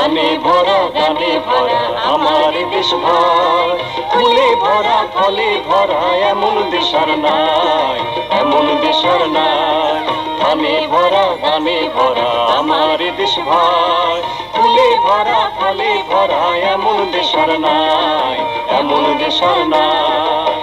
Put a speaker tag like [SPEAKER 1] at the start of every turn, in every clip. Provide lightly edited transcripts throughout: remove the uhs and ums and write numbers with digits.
[SPEAKER 1] ধানে ভরা গানে ভরা আমার দেশ ভাই, ফুলে ভরা ফলে ভরা এমন দেশ আর নাই, এমন দেশ আর নাই। ধানে ভরা গানে ভরা আমার দেশ ভাই, ফুলে ভরা ফলে ভরা এমন দেশ আর নাই, এমন দেশ আর নাই।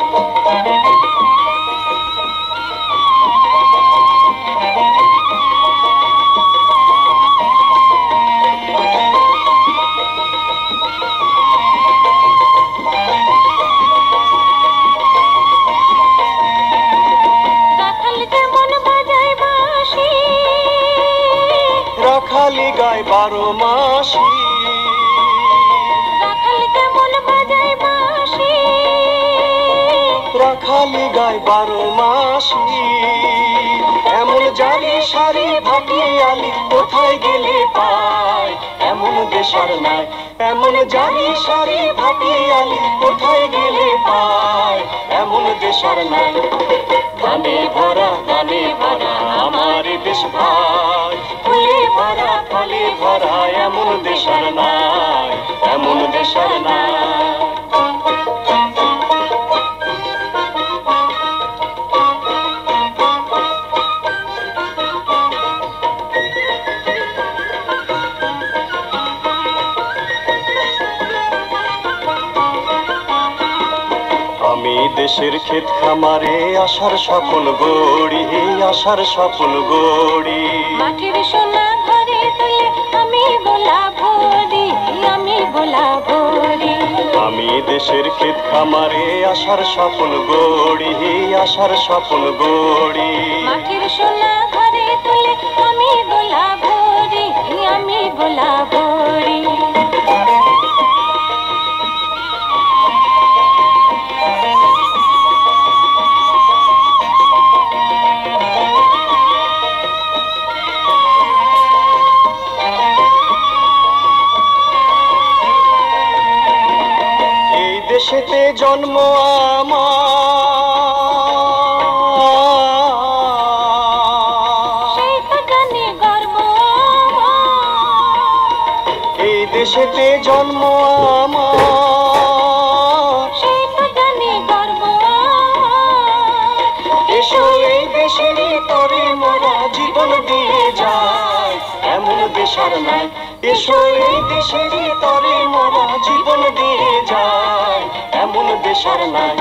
[SPEAKER 1] রাখালি গায় 12 মাসি,
[SPEAKER 2] রাখাল কেমন বাজায় বাঁশি,
[SPEAKER 1] রাখালি গায় 12 মাসি। এমন জারি সারি ভাটিয়ালি কোথায় গেলে পায়, এমন দেশ আর নাই, এমন জারি সারি ভাটিয়ালি কোথায় গেলে পায়, এমন দেশ আর নাই। ধানে ভরা গানে ভরা আমার দেশ ভাই, ফুলে ভরা ফলে ভরা এমন দেশ আর নাই, এমন দেশ আর নাই। আমি দেশের ক্ষেত খামারে আশার স্বপ্ন গড়ি, আশার স্বপ্ন গড়ি।
[SPEAKER 2] মাটির সোনা ঘরে তুলে আমি গোলা ভরি, আমি গোলা ভরি।
[SPEAKER 1] আমি দেশের ক্ষেত খামারে আশার স্বপ্ন গড়ি, আশার স্বপ্ন গড়ি।
[SPEAKER 2] মাটির সোনা ঘরে তুলে আমি গোলা ভরি, আমি গোলা ভরি।
[SPEAKER 1] দেশেতে জন্ম আমার,
[SPEAKER 2] সেই তো জানি গর্ব
[SPEAKER 1] এই দেশেতে জন্ম আমার,
[SPEAKER 2] সেই তো জানি গর্ব।
[SPEAKER 1] এসো এই দেশেরই তরে মোরা জীবন দিয়ে যায়, এমন দেশ আর নাই। এসো এই দেশেরই তরে মোরা জীবন দিয়ে যায়, এমন দেশ আর নাই।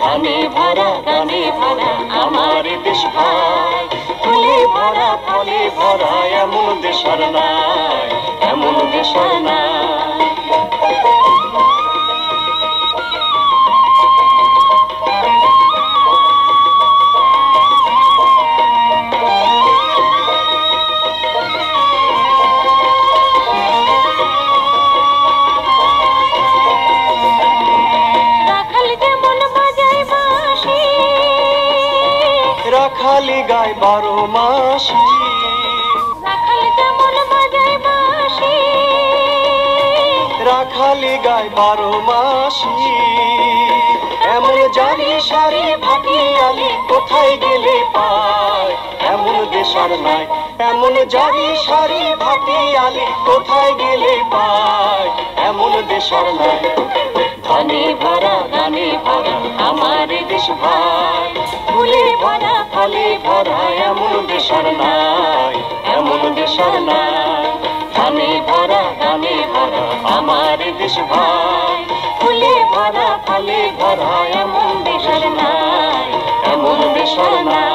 [SPEAKER 1] ধানে ভরা গানে ভরা আমার দেশ ভাই, ফুলে ভরা ফলে ভরা এমন দেশ আর নাই, এমন দেশ আর নাই। রাখালি গায় 12 মাসি,
[SPEAKER 2] রাখাল কেমন বাজায় বাঁশি,
[SPEAKER 1] রাখালি গায় 12 মাসি। এমন জারি সারি ভাটিয়ালি কোথায় গেলে পায়, এমন দেশ আর নাই, এমন জারি সারি ভাটিয়ালি কোথায় গেলে পায়, এমন দেশ আর নাই। ধানে ভরা গানে ভরা আমার দেশ ভাই, ফুলে ভরা ফলে ভরা এমন দেশ আর নাই, এমন দেশ আর নাই। ধানে ভরা গানে ভরা আমার দেশ ভাই, ফুলে ভরা ফলে ভরা এমন দেশ আর নাই, এমন দেশ আর নাই।